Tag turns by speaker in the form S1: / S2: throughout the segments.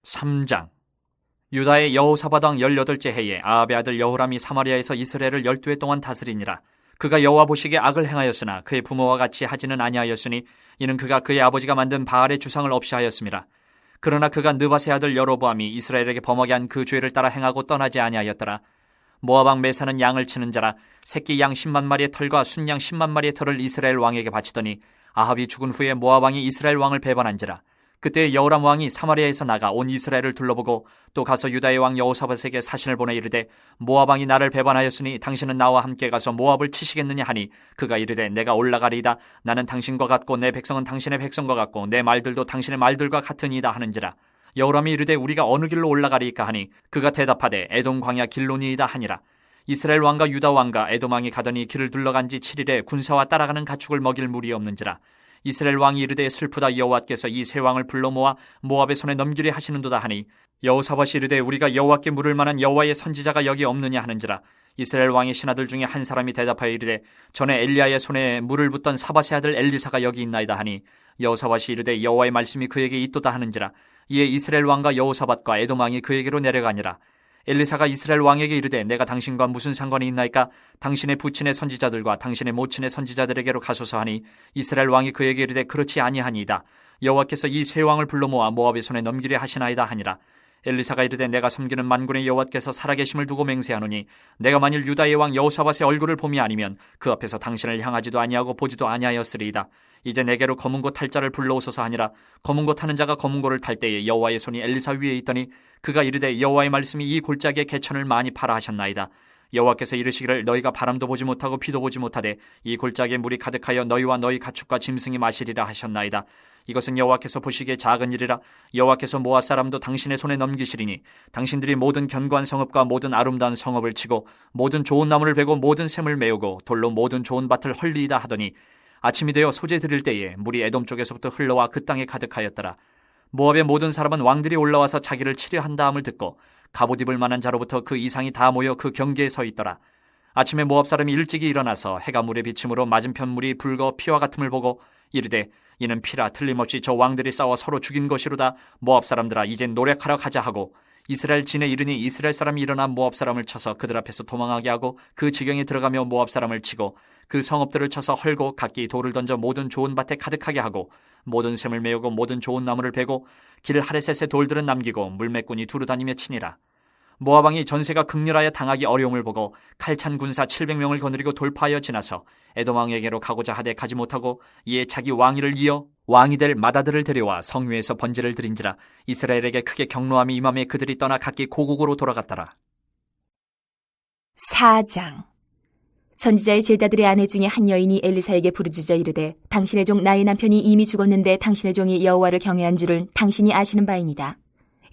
S1: 3장. 유다의 여호사밧 왕 18째 해에 아합의 아들 여호람이 사마리아에서 이스라엘을 12해 동안 다스리니라. 그가 여호와 보시기에 악을 행하였으나 그의 부모와 같이 하지는 아니하였으니 이는 그가 그의 아버지가 만든 바알의 주상을 없이 하였음이라. 그러나 그가 느밧의 아들 여로보암이 이스라엘에게 범하게 한 그 죄를 따라 행하고 떠나지 아니하였더라. 모압 왕 메사는 양을 치는 자라 새끼 양 10만 마리의 털과 순양 10만 마리의 털을 이스라엘 왕에게 바치더니 아합이 죽은 후에 모압 왕이 이스라엘 왕을 배반한지라. 그때 여호람 왕이 사마리아에서 나가 온 이스라엘을 둘러보고 또 가서 유다의 왕 여호사밧에게 사신을 보내 이르되 모압 왕이 나를 배반하였으니 당신은 나와 함께 가서 모압을 치시겠느냐 하니 그가 이르되 내가 올라가리이다. 나는 당신과 같고 내 백성은 당신의 백성과 같고 내 말들도 당신의 말들과 같으니이다 하는지라. 여호람이 이르되 우리가 어느 길로 올라가리이까 하니 그가 대답하되 에돔 광야 길로니이다 하니라. 이스라엘 왕과 유다 왕과 에돔 왕이 가더니 길을 둘러간 지 7일에 군사와 따라가는 가축을 먹일 물이 없는지라. 이스라엘 왕이 이르되 슬프다. 여호와께서 이 세 왕을 불러 모아 모압의 손에 넘기려 하시는도다 하니 여호사밧이 이르되 우리가 여호와께 물을 만한 여호와의 선지자가 여기 없느냐 하는지라. 이스라엘 왕의 신하들 중에 한 사람이 대답하여 이르되 전에 엘리야의 손에 물을 붓던 사밧의 아들 엘리사가 여기 있나이다 하니 여호사밧이 이르되 여호와의 말씀이 그에게 있도다 하는지라. 이에 이스라엘 왕과 여호사밧과 에돔 왕이 그에게로 내려가니라. 엘리사가 이스라엘 왕에게 이르되 내가 당신과 무슨 상관이 있나이까? 당신의 부친의 선지자들과 당신의 모친의 선지자들에게로 가소서 하니 이스라엘 왕이 그에게 이르되 그렇지 아니하니이다. 여호와께서 이 세 왕을 불러 모아 모압의 손에 넘기려 하시나이다 하니라. 엘리사가 이르되 내가 섬기는 만군의 여호와께서 살아계심을 두고 맹세하노니 내가 만일 유다의 왕 여호사밧의 얼굴을 봄이 아니면 그 앞에서 당신을 향하지도 아니하고 보지도 아니하였으리이다. 이제 내게로 검은 고 탈 자를 불러오소서 하니라. 검은 고 타는 자가 검은 고를 탈 때에 여호와의 손이 엘리사 위에 있더니 그가 이르되 여호와의 말씀이 이 골짜기에 개천을 많이 파라 하셨나이다. 여호와께서 이르시기를 너희가 바람도 보지 못하고 비도 보지 못하되 이 골짜기에 물이 가득하여 너희와 너희 가축과 짐승이 마시리라 하셨나이다. 이것은 여호와께서 보시기에 작은 일이라. 여호와께서 모압 사람도 당신의 손에 넘기시리니 당신들이 모든 견고한 성읍과 모든 아름다운 성읍을 치고 모든 좋은 나무를 베고 모든 샘을 메우고 돌로 모든 좋은 밭을 헐리이다 하더니 아침이 되어 소재 드릴 때에 물이 에돔 쪽에서부터 흘러와 그 땅에 가득하였더라. 모압의 모든 사람은 왕들이 올라와서 자기를 치려 한다함을 듣고 갑옷 입을 만한 자로부터 그 이상이 다 모여 그 경계에 서 있더라. 아침에 모압 사람이 일찍이 일어나서 해가 물에 비침으로 맞은편 물이 붉어 피와 같음을 보고 이르되 이는 피라. 틀림없이 저 왕들이 싸워 서로 죽인 것이로다. 모압 사람들아 이젠 노력하러 가자 하고 이스라엘 진에 이르니 이스라엘 사람이 일어나 모압 사람을 쳐서 그들 앞에서 도망하게 하고 그 지경에 들어가며 모압 사람을 치고 그 성읍들을 쳐서 헐고 각기 돌을 던져 모든 좋은 밭에 가득하게 하고 모든 샘을 메우고 모든 좋은 나무를 베고 길 하레셋의 돌들은 남기고 물매꾼이 두루 다니며 치니라. 모압 왕이 전세가 극렬하여 당하기 어려움을 보고 칼찬 군사 700명을 거느리고 돌파하여 지나서 에돔 왕에게로 가고자 하되 가지 못하고 이에 자기 왕위를 이어 왕이 될 마다들을 데려와 성위에서 번제를 드린지라. 이스라엘에게 크게 경노함이 임함에 그들이 떠나 각기 고국으로 돌아갔더라.
S2: 4장. 선지자의 제자들의 아내 중에 한 여인이 엘리사에게 부르짖어 이르되 당신의 종 나의 남편이 이미 죽었는데 당신의 종이 여호와를 경외한 줄을 당신이 아시는 바이니이다.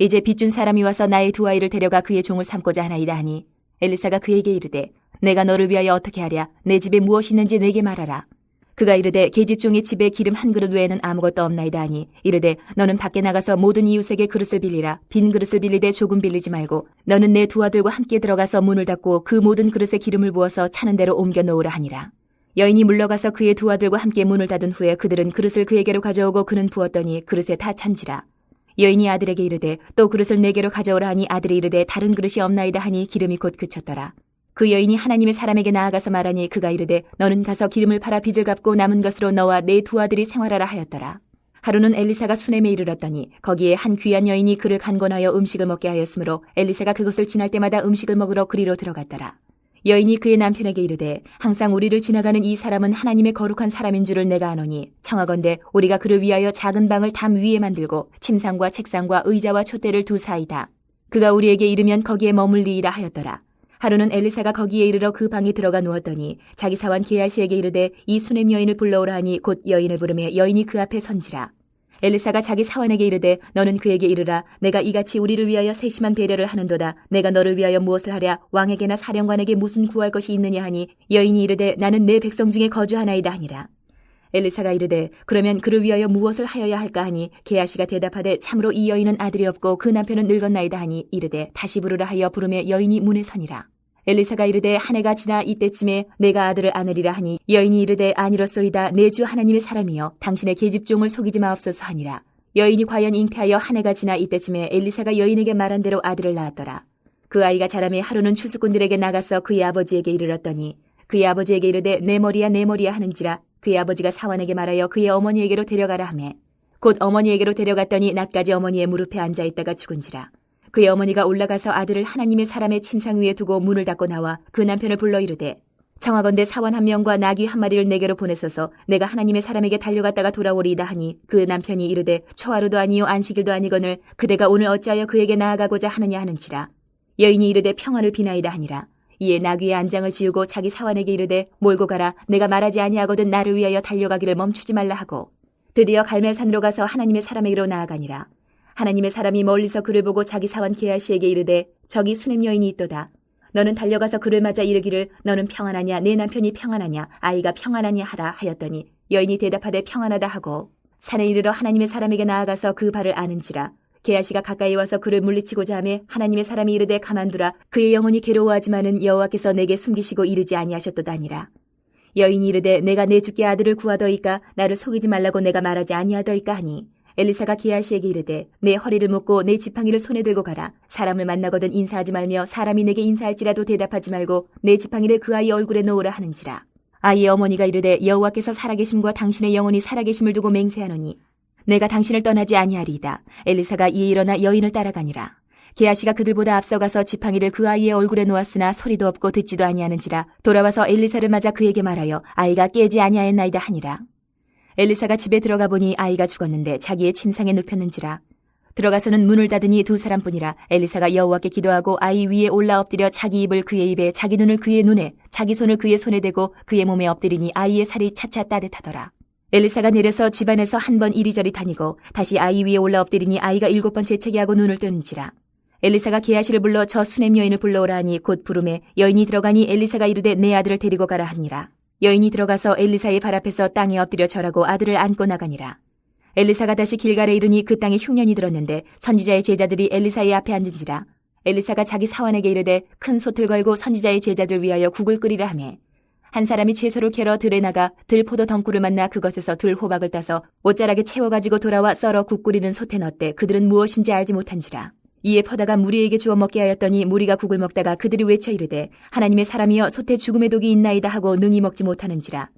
S2: 이제 빚준 사람이 와서 나의 두 아이를 데려가 그의 종을 삼고자 하나이다 하니 엘리사가 그에게 이르되 내가 너를 위하여 어떻게 하랴? 내 집에 무엇이 있는지 내게 말하라. 그가 이르되 계집종의 집에 기름 한 그릇 외에는 아무것도 없나이다 하니 이르되 너는 밖에 나가서 모든 이웃에게 그릇을 빌리라. 빈 그릇을 빌리되 조금 빌리지 말고 너는 내 두 아들과 함께 들어가서 문을 닫고 그 모든 그릇에 기름을 부어서 차는 대로 옮겨 놓으라 하니라. 여인이 물러가서 그의 두 아들과 함께 문을 닫은 후에 그들은 그릇을 그에게로 가져오고 그는 부었더니 그릇에 다 찬지라. 여인이 아들에게 이르되 또 그릇을 내게로 가져오라 하니 아들이 이르되 다른 그릇이 없나이다 하니 기름이 곧 그쳤더라. 그 여인이 하나님의 사람에게 나아가서 말하니 그가 이르되 너는 가서 기름을 팔아 빚을 갚고 남은 것으로 너와 네 두 아들이 생활하라 하였더라. 하루는 엘리사가 수넴에 이르렀더니 거기에 한 귀한 여인이 그를 간권하여 음식을 먹게 하였으므로 엘리사가 그것을 지날 때마다 음식을 먹으러 그리로 들어갔더라. 여인이 그의 남편에게 이르되 항상 우리를 지나가는 이 사람은 하나님의 거룩한 사람인 줄을 내가 아노니 청하건대 우리가 그를 위하여 작은 방을 담 위에 만들고 침상과 책상과 의자와 촛대를 두사이다. 그가 우리에게 이르면 거기에 머물리이라 하였더라. 하루는 엘리사가 거기에 이르러 그 방에 들어가 누웠더니 자기 사환 게하시에게 이르되 이 수넴 여인을 불러오라 하니 곧 여인을 부르매 여인이 그 앞에 선지라. 엘리사가 자기 사환에게 이르되 너는 그에게 이르라. 내가 이같이 우리를 위하여 세심한 배려를 하는도다. 내가 너를 위하여 무엇을 하랴? 왕에게나 사령관에게 무슨 구할 것이 있느냐 하니 여인이 이르되 나는 내 백성 중에 거주하나이다 하니라. 엘리사가 이르되 그러면 그를 위하여 무엇을 하여야 할까 하니 게하시가 대답하되 참으로 이 여인은 아들이 없고 그 남편은 늙었나이다 하니 이르되 다시 부르라 하여 부르매 여인이 문에 서니라. 엘리사가 이르되 한 해가 지나 이때쯤에 내가 아들을 안으리라 하니 여인이 이르되 아니로소이다. 내 주 하나님의 사람이여 당신의 계집종을 속이지 마옵소서 하니라. 여인이 과연 잉태하여 한 해가 지나 이때쯤에 엘리사가 여인에게 말한 대로 아들을 낳았더라. 그 아이가 자라매 하루는 추수꾼들에게 나가서 그의 아버지에게 이르렀더니 그의 아버지에게 이르되 내 머리야 내 머리야 하는지라 그의 아버지가 사환에게 말하여 그의 어머니에게로 데려가라 하매 곧 어머니에게로 데려갔더니 낮까지 어머니의 무릎에 앉아있다가 죽은지라. 그의 어머니가 올라가서 아들을 하나님의 사람의 침상 위에 두고 문을 닫고 나와 그 남편을 불러 이르되 청하건대 사원 한 명과 나귀 한 마리를 내게로 보내소서 내가 하나님의 사람에게 달려갔다가 돌아오리이다 하니 그 남편이 이르되 초하루도 아니요 안식일도 아니거늘 그대가 오늘 어찌하여 그에게 나아가고자 하느냐 하는지라. 여인이 이르되 평안을 비나이다 하니라. 이에 나귀의 안장을 지우고 자기 사환에게 이르되 몰고 가라 내가 말하지 아니하거든 나를 위하여 달려가기를 멈추지 말라 하고 드디어 갈멜산으로 가서 하나님의 사람에게로 나아가니라. 하나님의 사람이 멀리서 그를 보고 자기 사환 게하시에게 이르되 저기 수냄 여인이 있도다. 너는 달려가서 그를 맞아 이르기를 너는 평안하냐 내 남편이 평안하냐 아이가 평안하냐 하라 하였더니 여인이 대답하되 평안하다 하고 산에 이르러 하나님의 사람에게 나아가서 그 발을 아는지라. 게하시가 가까이 와서 그를 물리치고자 하매 하나님의 사람이 이르되 가만두라 그의 영혼이 괴로워하지만은 여호와께서 내게 숨기시고 이르지 아니하셨도다니라. 여인이 이르되 내가 내 주께 아들을 구하더이까 나를 속이지 말라고 내가 말하지 아니하더이까 하니 엘리사가 게하시에게 이르되 내 허리를 묶고 내 지팡이를 손에 들고 가라. 사람을 만나거든 인사하지 말며 사람이 내게 인사할지라도 대답하지 말고 내 지팡이를 그 아이 얼굴에 놓으라 하는지라. 아이의 어머니가 이르되 여호와께서 살아계심과 당신의 영혼이 살아계심을 두고 맹세하노니 내가 당신을 떠나지 아니하리이다. 엘리사가 이에 일어나 여인을 따라가니라. 게하시가 그들보다 앞서가서 지팡이를 그 아이의 얼굴에 놓았으나 소리도 없고 듣지도 아니하는지라. 돌아와서 엘리사를 맞아 그에게 말하여 아이가 깨지 아니하였나이다 하니라. 엘리사가 집에 들어가 보니 아이가 죽었는데 자기의 침상에 눕혔는지라. 들어가서는 문을 닫으니 두 사람뿐이라. 엘리사가 여호와께 기도하고 아이 위에 올라 엎드려 자기 입을 그의 입에 자기 눈을 그의 눈에 자기 손을 그의 손에 대고 그의 몸에 엎드리니 아이의 살이 차차 따뜻하더라. 엘리사가 내려서 집안에서 한 번 이리저리 다니고 다시 아이 위에 올라 엎드리니 아이가 7번 재채기하고 눈을 뜨는지라. 엘리사가 게하시를 불러 저 수냄 여인을 불러오라 하니 곧 부르매 여인이 들어가니 엘리사가 이르되 내 아들을 데리고 가라 하니라. 여인이 들어가서 엘리사의 발 앞에서 땅에 엎드려 절하고 아들을 안고 나가니라. 엘리사가 다시 길갈에 이르니 그 땅에 흉년이 들었는데 선지자의 제자들이 엘리사의 앞에 앉은지라. 엘리사가 자기 사환에게 이르되 큰 솥을 걸고 선지자의 제자들 위하여 국을 끓이라 하매 한 사람이 채소를 캐러 들에 나가 들포도 덩굴을 만나 그것에서 들호박을 따서 옷자락에 채워가지고 돌아와 썰어 국 끓이는 솥에 넣었대 그들은 무엇인지 알지 못한지라. 이에 퍼다가 무리에게 주어 먹게 하였더니 무리가 국을 먹다가 그들이 외쳐 이르되 하나님의 사람이여 솥에 죽음의 독이 있나이다 하고 능히 먹지 못하는지라.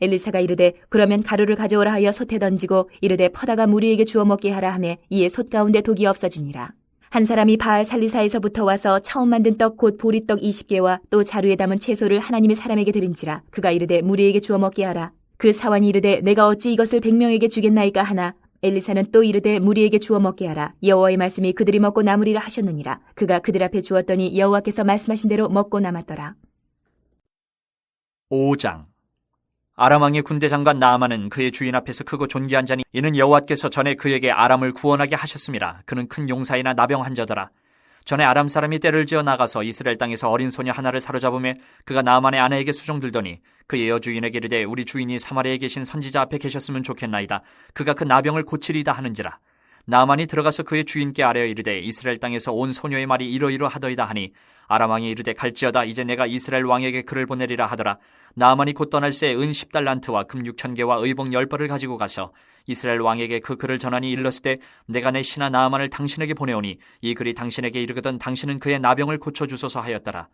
S2: 엘리사가 이르되 그러면 가루를 가져오라 하여 솥에 던지고 이르되 퍼다가 무리에게 주어 먹게 하라 하매 이에 솥 가운데 독이 없어지니라. 한 사람이 바알 살리사에서부터 와서 처음 만든 떡 곧 보리떡 20개와 또 자루에 담은 채소를 하나님의 사람에게 드린지라. 그가 이르되 무리에게 주어 먹게 하라. 그 사환이 이르되 내가 어찌 이것을 100명에게 주겠나이까 하나 엘리사는 또 이르되 무리에게 주어 먹게 하라. 여호와의 말씀이 그들이 먹고 남으리라 하셨느니라. 그가 그들 앞에 주었더니 여호와께서 말씀하신 대로 먹고 남았더라.
S1: 5장. 아람 왕의 군대 장관 나아만은 그의 주인 앞에서 크고 존귀한 자니 이는 여호와께서 전에 그에게 아람을 구원하게 하셨음이라. 그는 큰 용사이나 나병한 자더라. 전에 아람 사람이 떼를 지어 나가서 이스라엘 땅에서 어린 소녀 하나를 사로잡음에 그가 나아만의 아내에게 수종들더니 그의 여주인에게 이르되 우리 주인이 사마리아에 계신 선지자 앞에 계셨으면 좋겠나이다. 그가 그 나병을 고치리다 하는지라. 나아만이 들어가서 그의 주인께 아뢰어 이르되 이스라엘 땅에서 온 소녀의 말이 이러이러하더이다 하니 아람 왕이 이르되 갈지어다. 이제 내가 이스라엘 왕에게 글을 보내리라 하더라. 나아만이 곧 떠날 새 은 10달란트와 금 6,000개와 의복 10벌을 가지고 가서 이스라엘 왕에게 그 글을 전하니 일렀을 때 내가 내 신하 나아만을 당신에게 보내오니 이 글이 당신에게 이르거든 당신은 그의 나병을 고쳐주소서 하였더라.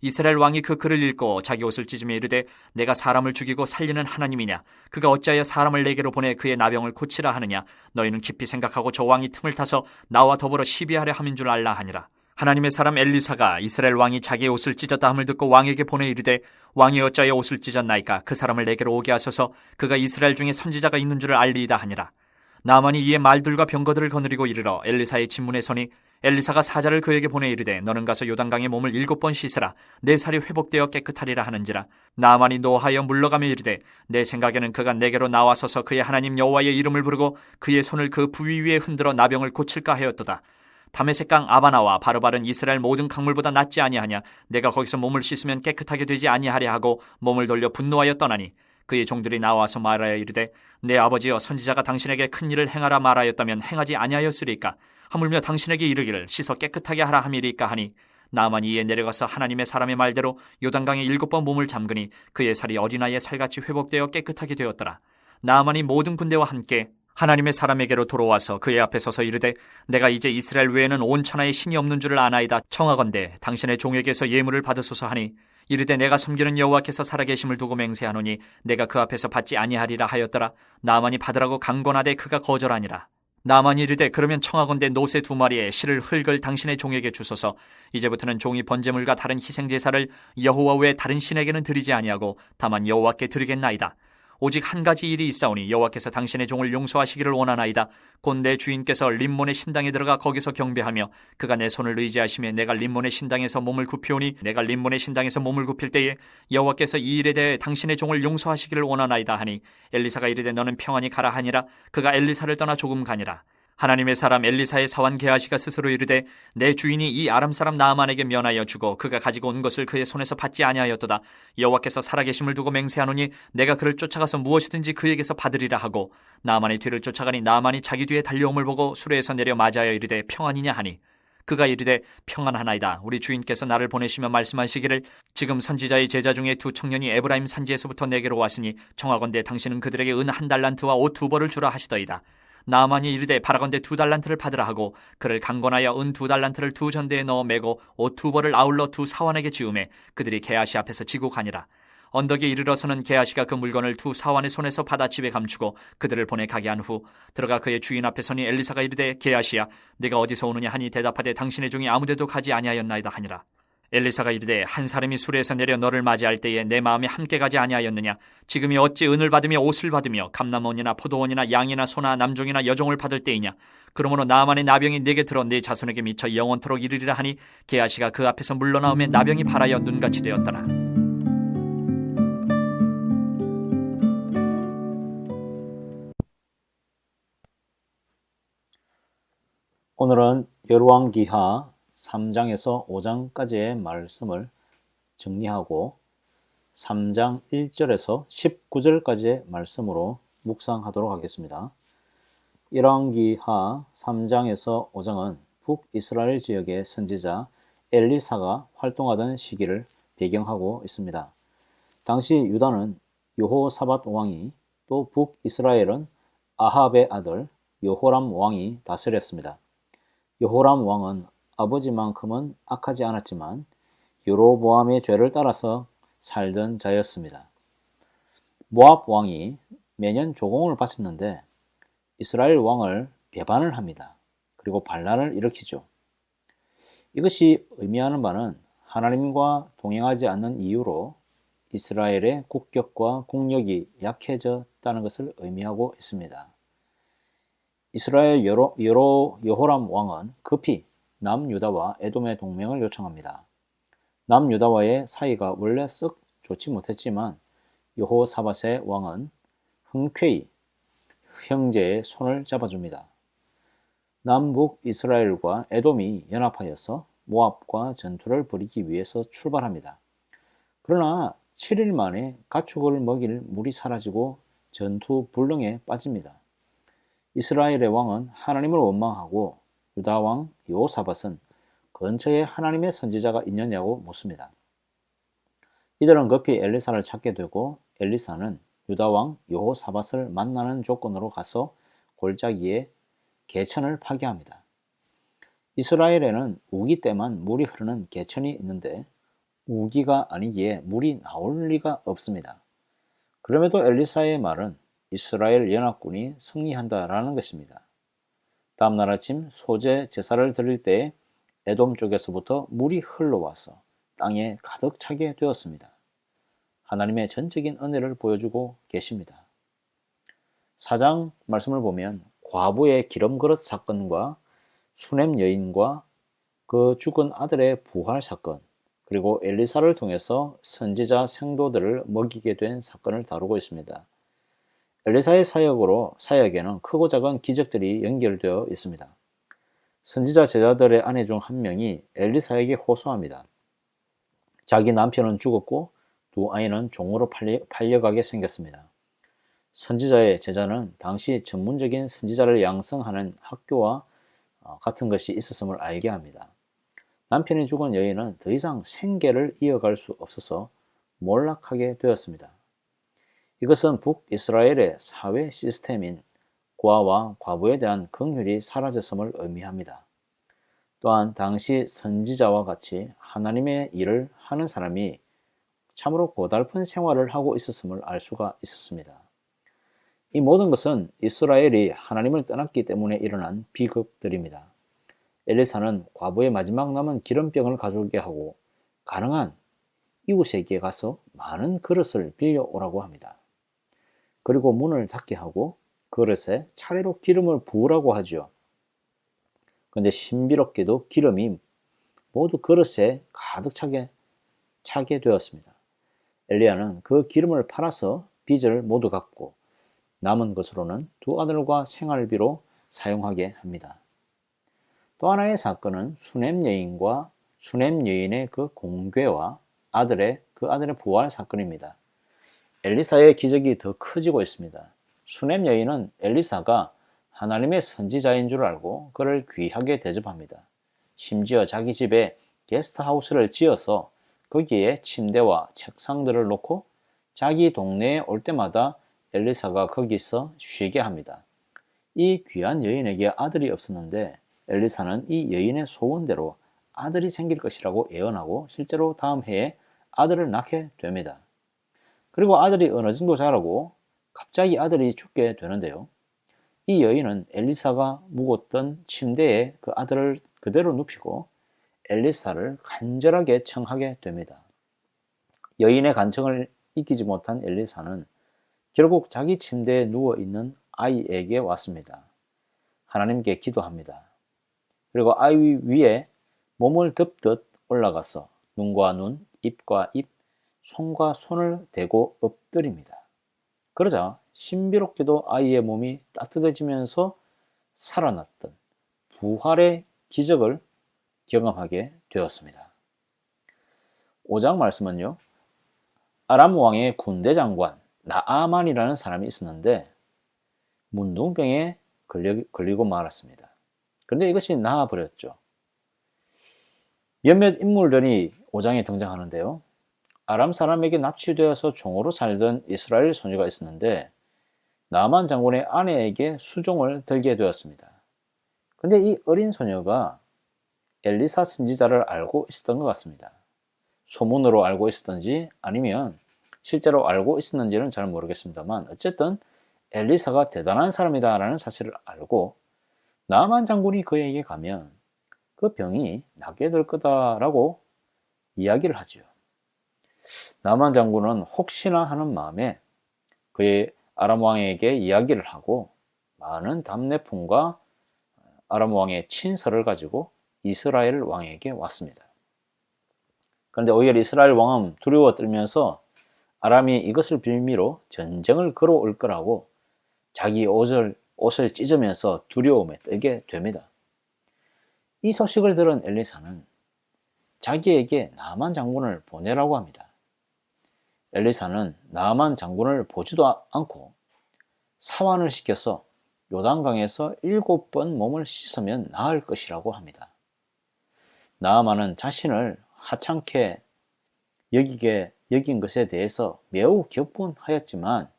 S1: 이스라엘 왕이 그 글을 읽고 자기 옷을 찢으며 이르되 내가 사람을 죽이고 살리는 하나님이냐? 그가 어찌하여 사람을 내게로 보내 그의 나병을 고치라 하느냐? 너희는 깊이 생각하고 저 왕이 틈을 타서 나와 더불어 시비하려 함인 줄 알라 하니라. 하나님의 사람 엘리사가 이스라엘 왕이 자기의 옷을 찢었다 함을 듣고 왕에게 보내 이르되 왕이 어찌하여 옷을 찢었나이까? 그 사람을 내게로 오게 하소서. 그가 이스라엘 중에 선지자가 있는 줄을 알리이다 하니라. 나아만이 이에 말들과 병거들을 거느리고 이르러 엘리사의 진문에 서니 엘리사가 사자를 그에게 보내 이르되 너는 가서 요단강에 몸을 7번 씻으라. 내 살이 회복되어 깨끗하리라 하는지라. 나아만이 노하여 물러가며 이르되 내 생각에는 그가 내게로 나와서서 그의 하나님 여호와의 이름을 부르고 그의 손을 그 부위 위에 흔들어 나병을 고칠까 하였도다. 다메섹강 아바나와 바로바른 이스라엘 모든 강물보다 낫지 아니하냐? 내가 거기서 몸을 씻으면 깨끗하게 되지 아니하랴 하고 몸을 돌려 분노하여 떠나니 그의 종들이 나와서 말하여 이르되 내 아버지여 선지자가 당신에게 큰 일을 행하라 말하였다면 행하지 아니하였으리까? 하물며 당신에게 이르기를 씻어 깨끗하게 하라 함이리까 하니 나아만이 이에 내려가서 하나님의 사람의 말대로 요단강에 7번 몸을 잠그니 그의 살이 어린아이의 살같이 회복되어 깨끗하게 되었더라. 나아만이 모든 군대와 함께 하나님의 사람에게로 돌아와서 그의 앞에 서서 이르되 내가 이제 이스라엘 외에는 온 천하에 신이 없는 줄을 아나이다. 청하건대 당신의 종에게서 예물을 받으소서 하니 이르되 내가 섬기는 여호와께서 살아계심을 두고 맹세하노니 내가 그 앞에서 받지 아니하리라 하였더라. 나만이 받으라고 강권하되 그가 거절하니라. 나만이 이르되 그러면 청하건대 노새 2마리에 실을 흙을 당신의 종에게 주소서. 이제부터는 종이 번제물과 다른 희생제사를 여호와 외에 다른 신에게는 드리지 아니하고 다만 여호와께 드리겠나이다. 오직 한 가지 일이 있사오니 여호와께서 당신의 종을 용서하시기를 원하나이다. 곧 내 주인께서 림몬의 신당에 들어가 거기서 경배하며 그가 내 손을 의지하시며 내가 림몬의 신당에서 몸을 굽히오니 내가 림몬의 신당에서 몸을 굽힐 때에 여호와께서 이 일에 대해 당신의 종을 용서하시기를 원하나이다 하니 엘리사가 이르되 너는 평안히 가라 하니라. 그가 엘리사를 떠나 조금 가니라. 하나님의 사람 엘리사의 사환 게하시가 스스로 이르되 내 주인이 이 아람 사람 나아만에게 면하여 주고 그가 가지고 온 것을 그의 손에서 받지 아니하였도다. 여호와께서 살아계심을 두고 맹세하노니 내가 그를 쫓아가서 무엇이든지 그에게서 받으리라 하고 나아만의 뒤를 쫓아가니 나아만이 자기 뒤에 달려옴을 보고 수레에서 내려 맞아여 이르되 평안이냐 하니 그가 이르되 평안하나이다. 우리 주인께서 나를 보내시며 말씀하시기를 지금 선지자의 제자 중에 2 청년이 에브라임 산지에서부터 내게로 왔으니 청하건대 당신은 그들에게 은 1달란트와 옷 2벌을 주라 하시더이다. 나아만이 이르되 바라건대 2달란트를 받으라 하고 그를 강권하여 은 2달란트를 2전대에 넣어 매고 옷 2벌을 아울러 2 사환에게 지우매 그들이 게하시 앞에서 지고 가니라. 언덕에 이르러서는 게하시가 그 물건을 2 사환의 손에서 받아 집에 감추고 그들을 보내 가게 한 후 들어가 그의 주인 앞에 서니 엘리사가 이르되 게하시야 네가 어디서 오느냐 하니 대답하되 당신의 종이 아무데도 가지 아니하였나이다 하니라. 엘리사가 이르되 한 사람이 수레에서 내려 너를 맞이할 때에 내 마음이 함께 가지 아니하였느냐. 지금이 어찌 은을 받으며 옷을 받으며 감람원이나 포도원이나 양이나 소나 남종이나 여종을 받을 때이냐. 그러므로 나만의 나병이 내게 들어 내 자손에게 미쳐 영원토록 이르리라 하니 게하시가 그 앞에서 물러나오며 나병이 발하여 눈같이 되었더라.
S3: 오늘은 열왕기하 3장에서 5장까지의 말씀을 정리하고 3장 1절에서 19절까지의 말씀으로 묵상하도록 하겠습니다. 열왕기하 3장에서 5장은 북이스라엘 지역의 선지자 엘리사가 활동하던 시기를 배경하고 있습니다. 당시 유다는 여호사밧 왕이 또 북이스라엘은 아합의 아들 여호람 왕이 다스렸습니다. 여호람 왕은 아버지만큼은 악하지 않았지만 여로보암의 죄를 따라서 살던 자였습니다. 모압 왕이 매년 조공을 바쳤는데 이스라엘 왕을 배반을 합니다. 그리고 반란을 일으키죠. 이것이 의미하는 바는 하나님과 동행하지 않는 이유로 이스라엘의 국격과 국력이 약해졌다는 것을 의미하고 있습니다. 이스라엘 여호람 왕은 급히 남유다와 에돔의 동맹을 요청합니다. 남유다와의 사이가 원래 썩 좋지 못했지만 여호사밧의 왕은 흔쾌히 형제의 손을 잡아줍니다. 남북 이스라엘과 에돔이 연합하여서 모압과 전투를 벌이기 위해서 출발합니다. 그러나 7일 만에 가축을 먹일 물이 사라지고 전투 불능에 빠집니다. 이스라엘의 왕은 하나님을 원망하고 유다 왕 여호사밧은 근처에 하나님의 선지자가 있느냐고 묻습니다. 이들은 급히 엘리사를 찾게 되고 엘리사는 유다 왕 여호사밧을 만나는 조건으로 가서 골짜기에 개천을 파괴합니다. 이스라엘에는 우기 때만 물이 흐르는 개천이 있는데 우기가 아니기에 물이 나올 리가 없습니다. 그럼에도 엘리사의 말은 이스라엘 연합군이 승리한다라는 것입니다. 다음날 아침 소제 제사를 드릴 때 에돔 쪽에서부터 물이 흘러와서 땅에 가득 차게 되었습니다. 하나님의 전적인 은혜를 보여주고 계십니다. 4장 말씀을 보면 과부의 기름그릇 사건과 수넴 여인과 그 죽은 아들의 부활 사건, 그리고 엘리사를 통해서 선지자 생도들을 먹이게 된 사건을 다루고 있습니다. 엘리사의 사역에는 크고 작은 기적들이 연결되어 있습니다. 선지자 제자들의 아내 중 한 명이 엘리사에게 호소합니다. 자기 남편은 죽었고 2 아이는 종으로 팔려가게 생겼습니다. 선지자의 제자는 당시 전문적인 선지자를 양성하는 학교와 같은 것이 있었음을 알게 합니다. 남편이 죽은 여인은 더 이상 생계를 이어갈 수 없어서 몰락하게 되었습니다. 이것은 북이스라엘의 사회 시스템인 고아와 과부에 대한 긍휼이 사라졌음을 의미합니다. 또한 당시 선지자와 같이 하나님의 일을 하는 사람이 참으로 고달픈 생활을 하고 있었음을 알 수가 있었습니다. 이 모든 것은 이스라엘이 하나님을 떠났기 때문에 일어난 비극들입니다. 엘리사는 과부의 마지막 남은 기름병을 가져오게 하고 가능한 이웃에게 가서 많은 그릇을 빌려오라고 합니다. 그리고 문을 닫게 하고 그릇에 차례로 기름을 부으라고 하죠. 그런데 신비롭게도 기름이 모두 그릇에 가득 차게 되었습니다. 엘리야는 그 기름을 팔아서 빚을 모두 갚고 남은 것으로는 두 아들과 생활비로 사용하게 합니다. 또 하나의 사건은 수넴 여인과 수넴 여인의 그 공궤와 그 아들의 부활 사건입니다. 엘리사의 기적이 더 커지고 있습니다. 수넴 여인은 엘리사가 하나님의 선지자인 줄 알고 그를 귀하게 대접합니다. 심지어 자기 집에 게스트하우스를 지어서 거기에 침대와 책상들을 놓고 자기 동네에 올 때마다 엘리사가 거기서 쉬게 합니다. 이 귀한 여인에게 아들이 없었는데 엘리사는 이 여인의 소원대로 아들이 생길 것이라고 예언하고 실제로 다음 해에 아들을 낳게 됩니다. 그리고 아들이 어느 정도 자라고 갑자기 아들이 죽게 되는데요. 이 여인은 엘리사가 묵었던 침대에 그 아들을 그대로 눕히고 엘리사를 간절하게 청하게 됩니다. 여인의 간청을 이기지 못한 엘리사는 결국 자기 침대에 누워있는 아이에게 왔습니다. 하나님께 기도합니다. 그리고 아이 위에 몸을 덮듯 올라가서 눈과 눈, 입과 입, 손과 손을 대고 엎드립니다. 그러자 신비롭게도 아이의 몸이 따뜻해지면서 살아났던 부활의 기적을 경험하게 되었습니다. 5장 말씀은요, 아람 왕의 군대 장관 나아만이라는 사람이 있었는데 문둥병에 걸리고 말았습니다. 그런데 이것이 나아버렸죠. 몇몇 인물들이 5장에 등장하는데요. 아람 사람에게 납치되어서 종으로 살던 이스라엘 소녀가 있었는데 나만 장군의 아내에게 수종을 들게 되었습니다. 그런데 이 어린 소녀가 엘리사 선지자를 알고 있었던 것 같습니다. 소문으로 알고 있었던지 아니면 실제로 알고 있었는지는 잘 모르겠습니다만 어쨌든 엘리사가 대단한 사람이다 라는 사실을 알고 나만 장군이 그에게 가면 그 병이 낫게 될 거다라고 이야기를 하죠. 나만 장군은 혹시나 하는 마음에 그의 아람 왕에게 이야기를 하고 많은 답례품과 아람 왕의 친서를 가지고 이스라엘 왕에게 왔습니다. 그런데 오히려 이스라엘 왕은 두려워 떨면서 아람이 이것을 빌미로 전쟁을 걸어올 거라고 자기 옷을 찢으면서 두려움에 떨게 됩니다. 이 소식을 들은 엘리사는 자기에게 나만 장군을 보내라고 합니다. 엘리사는 나만 장군을 보지도 않고 사환을 시켜서 요단강에서 7번 몸을 씻으면 나을 것이라고 합니다. 나아만은 자신을 하찮게 여긴 것에 대해서 매우 격분하였지만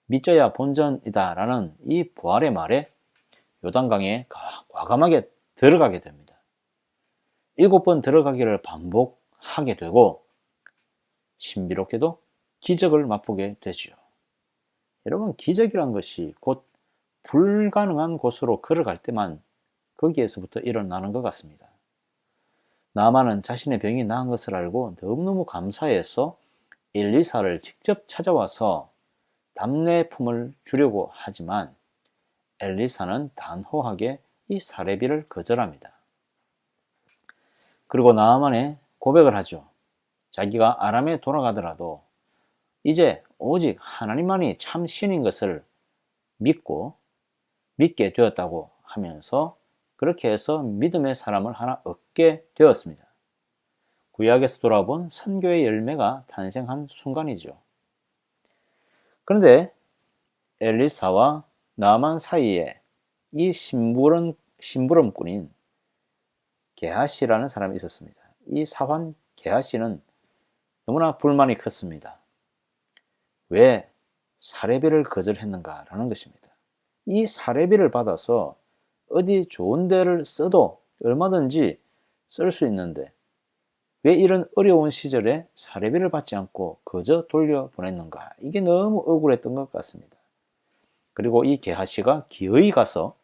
S3: 믿져야 본전이다 라는 이 부활의 말에 요단강에 과감하게 들어가게 됩니다. 7번 들어가기를 반복하게 되고 신비롭게도 기적을 맛보게 되죠. 여러분, 기적이란 것이 곧 불가능한 곳으로 걸어갈 때만 거기에서부터 일어나는 것 같습니다. 나아만은 자신의 병이 나은 것을 알고 너무너무 감사해서 엘리사를 직접 찾아와서 답례품을 주려고 하지만 엘리사는 단호하게 이 사례비를 거절합니다. 그리고 나아만의 고백을 하죠. 자기가 아람에 돌아가더라도 이제 오직 하나님만이 참 신인 것을 믿게 되었다고 하면서 그렇게 해서 믿음의 사람을 하나 얻게 되었습니다. 구약에서 돌아본 선교의 열매가 탄생한 순간이죠. 그런데 엘리사와 나아만 사이에 이 심부름꾼인 게하시라는 사람이 있었습니다. 이 사환 게하시는 너무나 불만이 컸습니다. 왜 사례비를 거절했는가라는 것입니다. 이 사례비를 받아서 어디 좋은 데를 써도 얼마든지 쓸 수 있는데 왜 이런 어려운 시절에 사례비를 받지 않고 그저 돌려보냈는가? 이게 너무 억울했던 것 같습니다. 그리고 이 게하시가 기어이 가서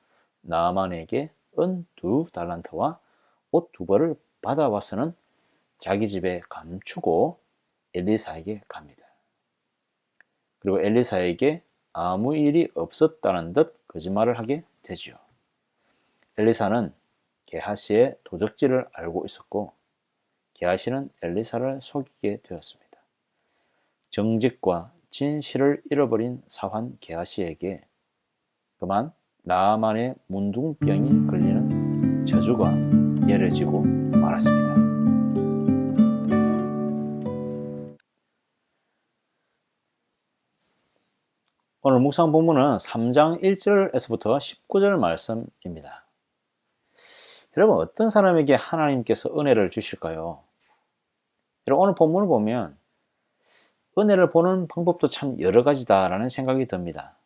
S3: 나아만에게 은 2달란트와 옷 2벌을 받아와서는 자기 집에 감추고 엘리사에게 갑니다. 그리고 엘리사에게 아무 일이 없었다는 듯 거짓말을 하게 되죠. 엘리사는 게하시의 도적질을 알고 있었고 게하시는 엘리사를 속이게 되었습니다. 정직과 진실을 잃어버린 사환 게하시에게 그만 나아만의 문둥병이 걸리는 저주가 내려지고 말았습니다. 오늘 묵상 본문은 3장 1절에서부터 19절 말씀입니다. 여러분, 어떤 사람에게 하나님께서 은혜를 주실까요? 여러분, 오늘 본문을 보면 은혜를 보는 방법도 참 여러 가지다라는 생각이 듭니다.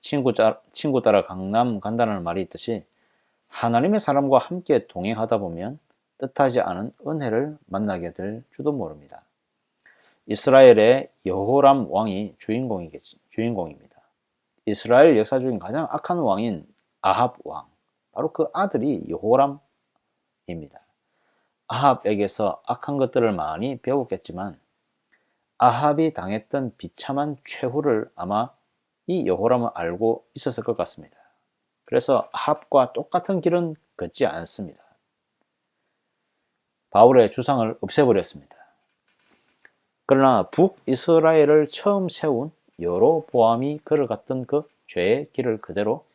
S3: 친구 따라 강남 간다는 말이 있듯이 하나님의 사람과 함께 동행하다 보면 뜻하지 않은 은혜를 만나게 될 줄도 모릅니다. 이스라엘의 여호람 왕이 주인공입니다. 이스라엘 역사 중에 가장 악한 왕인 아합 왕, 바로 그 아들이 여호람입니다. 아합에게서 악한 것들을 많이 배웠겠지만 아합이 당했던 비참한 최후를 아마 이 여호람은 알고 있었을 것 같습니다. 그래서 아합과 똑같은 길은 걷지 않습니다. 바울의 주상을 없애버렸습니다. 그러나 북이스라엘을 처음 세운 여로보암이 걸어갔던 그 죄의 길을 그대로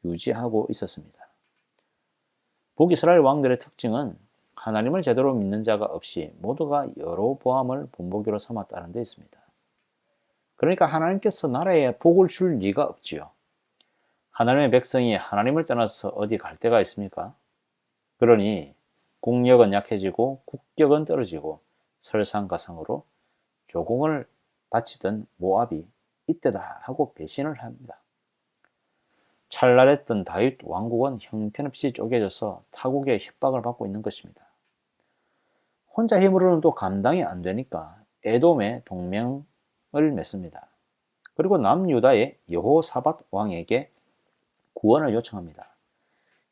S3: 유지하고 있었습니다. 북이스라엘 왕들의 특징은 하나님을 제대로 믿는 자가 없이 모두가 여로보암을 본보기로 삼았다는 데 있습니다. 그러니까 하나님께서 나라에 복을 줄 리가 없지요. 하나님의 백성이 하나님을 떠나서 어디 갈 데가 있습니까? 그러니 국력은 약해지고 국격은 떨어지고 설상가상으로 조공을 바치던 모압이 이때다 하고 배신을 합니다. 찬란했던 다윗 왕국은 형편없이 쪼개져서 타국의 협박을 받고 있는 것입니다. 혼자 힘으로는 또 감당이 안 되니까 에돔의 동맹을 맺습니다. 그리고 남유다의 여호사밧 왕에게 구원을 요청합니다.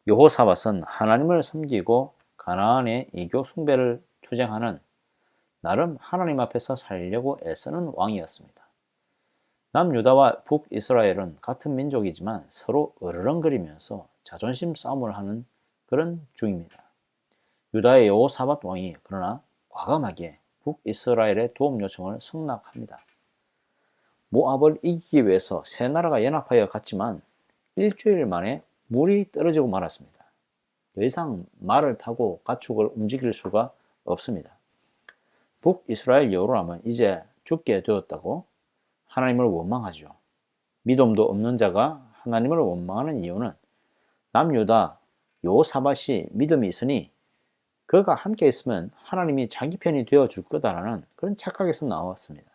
S3: 여호사밧은 하나님을 섬기고 가나안의 이교 숭배를 투쟁하는 나름 하나님 앞에서 살려고 애쓰는 왕이었습니다. 남유다와 북이스라엘은 같은 민족이지만 서로 으르렁거리면서 자존심 싸움을 하는 그런 중입니다. 유다의 여호사밧 왕이 그러나 과감하게 북이스라엘의 도움 요청을 승낙합니다. 모압을 이기기 위해서 세 나라가 연합하여 갔지만 일주일 만에 물이 떨어지고 말았습니다. 더 이상 말을 타고 가축을 움직일 수가 없습니다. 북이스라엘 여호람은 이제 죽게 되었다고 하나님을 원망하죠. 믿음도 없는 자가 하나님을 원망하는 이유는 남유다 여호사밧이 믿음이 있으니 그가 함께 있으면 하나님이 자기 편이 되어줄 거다라는 그런 착각에서 나왔습니다.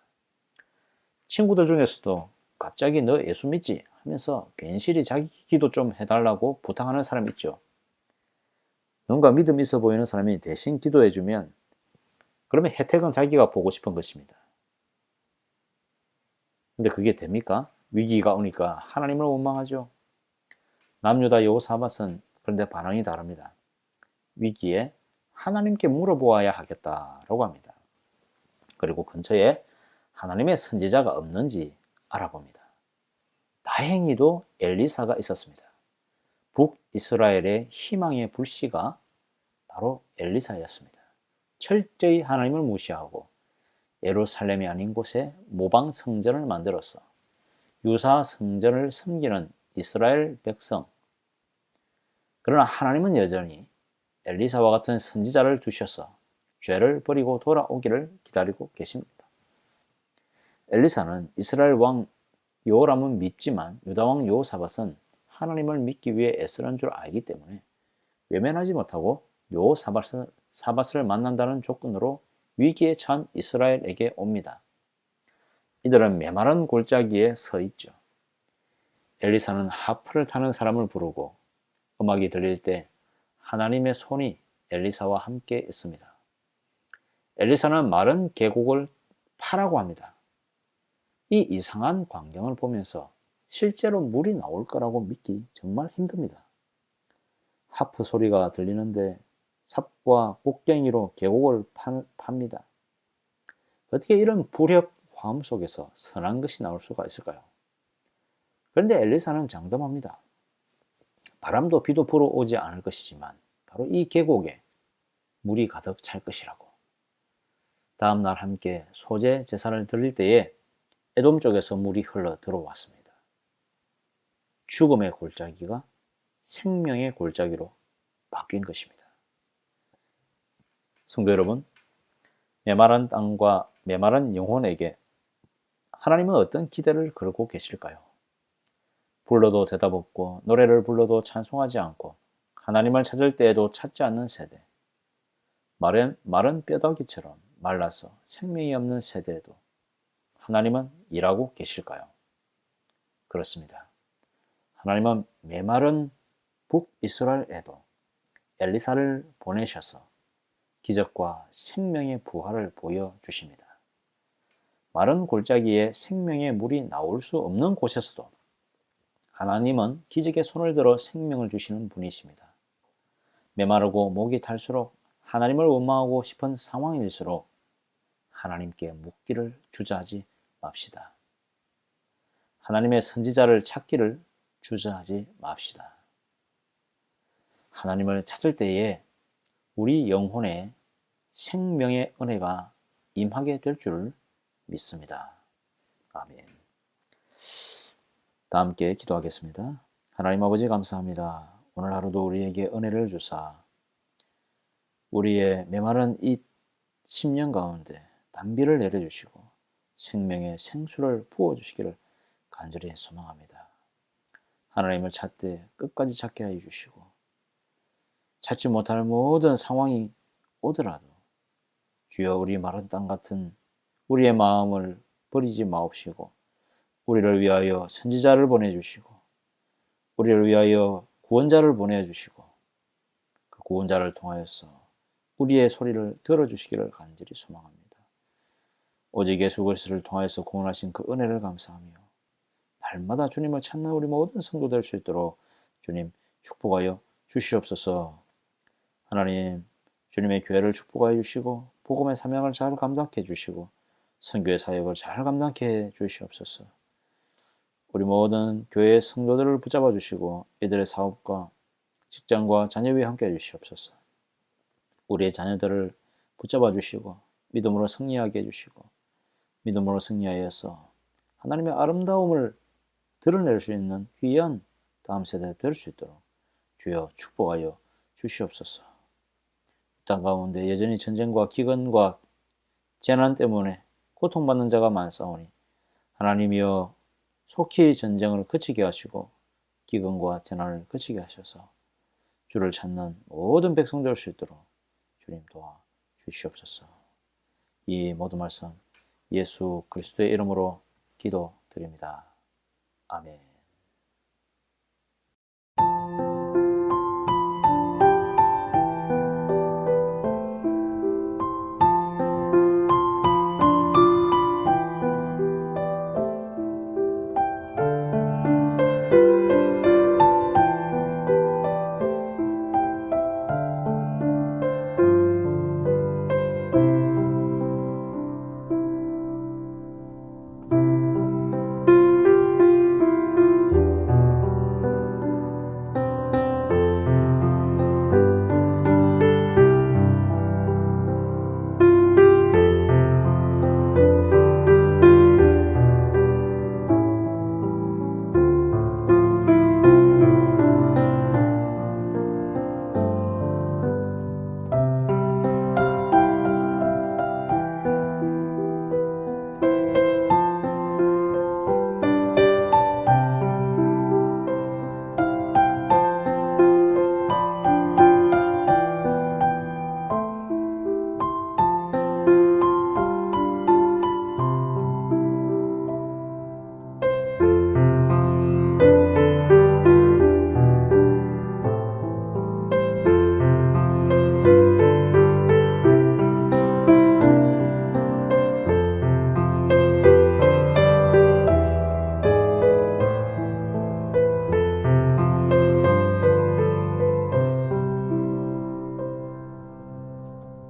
S3: 친구들 중에서도 갑자기 너 예수 믿지? 하면서 괜시리 자기 기도 좀 해달라고 부탁하는 사람 있죠. 뭔가 믿음 있어 보이는 사람이 대신 기도해주면 그러면 혜택은 자기가 보고 싶은 것입니다. 근데 그게 됩니까? 위기가 오니까 하나님을 원망하죠. 남유다 여호사밧은 그런데 반응이 다릅니다. 위기에 하나님께 물어보아야 하겠다라고 합니다. 그리고 근처에 하나님의 선지자가 없는지 알아봅니다. 다행히도 엘리사가 있었습니다. 북이스라엘의 희망의 불씨가 바로 엘리사였습니다. 철저히 하나님을 무시하고 예루살렘이 아닌 곳에 모방 성전을 만들어서 유사 성전을 섬기는 이스라엘 백성. 그러나 하나님은 여전히 엘리사와 같은 선지자를 두셔서 죄를 버리고 돌아오기를 기다리고 계십니다. 엘리사는 이스라엘 왕 여호람은 믿지만 유다 왕 여호사밧은 하나님을 믿기 위해 애쓰는 줄 알기 때문에 외면하지 못하고 여호사밧을 만난다는 조건으로 위기에 처한 이스라엘에게 옵니다. 이들은 메마른 골짜기에 서 있죠. 엘리사는 하프를 타는 사람을 부르고 음악이 들릴 때 하나님의 손이 엘리사와 함께 있습니다. 엘리사는 마른 계곡을 파라고 합니다. 이 이상한 광경을 보면서 실제로 물이 나올 거라고 믿기 정말 힘듭니다. 하프 소리가 들리는데 삽과 곡괭이로 계곡을 팝니다. 어떻게 이런 불협 화음 속에서 선한 것이 나올 수가 있을까요? 그런데 엘리사는 장담합니다. 바람도 비도 불어오지 않을 것이지만 바로 이 계곡에 물이 가득 찰 것이라고. 다음 날 함께 소제 제사를 드릴 때에 에돔 쪽에서 물이 흘러 들어왔습니다. 죽음의 골짜기가 생명의 골짜기로 바뀐 것입니다. 성도 여러분, 메마른 땅과 메마른 영혼에게 하나님은 어떤 기대를 걸고 계실까요? 불러도 대답 없고 노래를 불러도 찬송하지 않고 하나님을 찾을 때에도 찾지 않는 세대, 마른 뼈다귀처럼 말라서 생명이 없는 세대에도 하나님은 일하고 계실까요? 그렇습니다. 하나님은 메마른 북이스라엘에도 엘리사를 보내셔서 기적과 생명의 부활을 보여주십니다. 마른 골짜기에 생명의 물이 나올 수 없는 곳에서도 하나님은 기적의 손을 들어 생명을 주시는 분이십니다. 메마르고 목이 탈수록 하나님을 원망하고 싶은 상황일수록 하나님께 묻기를 주저하지 맙시다. 하나님의 선지자를 찾기를 주저하지 맙시다. 하나님을 찾을 때에 우리 영혼에 생명의 은혜가 임하게 될 줄 믿습니다. 아멘. 다 함께 기도하겠습니다. 하나님 아버지 감사합니다. 오늘 하루도 우리에게 은혜를 주사 우리의 메마른 이 10년 가운데 단비를 내려주시고 생명의 생수를 부어주시기를 간절히 소망합니다. 하나님을 찾되 끝까지 찾게 하여 주시고 찾지 못할 모든 상황이 오더라도 주여 우리 마른 땅 같은 우리의 마음을 버리지 마옵시고 우리를 위하여 선지자를 보내주시고 우리를 위하여 구원자를 보내주시고 그 구원자를 통하여서 우리의 소리를 들어주시기를 간절히 소망합니다. 오직 예수 그리스도를 통하여서 구원하신 그 은혜를 감사하며 날마다 주님을 찾는 우리 모든 성도 될 수 있도록 주님 축복하여 주시옵소서. 하나님 주님의 교회를 축복하여 주시고 복음의 사명을 잘 감당해 주시고 선교의 사역을 잘 감당케 해 주시옵소서. 우리 모든 교회의 성도들을 붙잡아 주시고 이들의 사업과 직장과 자녀 위에 함께 해 주시옵소서. 우리의 자녀들을 붙잡아 주시고 믿음으로 승리하게 해 주시고 믿음으로 승리하여서 하나님의 아름다움을 드러낼 수 있는 귀한 다음 세대 될 수 있도록 주여 축복하여 주시옵소서. 땅 가운데 여전히 전쟁과 기근과 재난 때문에 고통받는 자가 많사오니 하나님이여 속히 전쟁을 그치게 하시고 기근과 재난을 그치게 하셔서 주를 찾는 모든 백성 될 수 있도록 주님 도와 주시옵소서. 이 모든 말씀 예수 그리스도의 이름으로 기도드립니다. 아멘.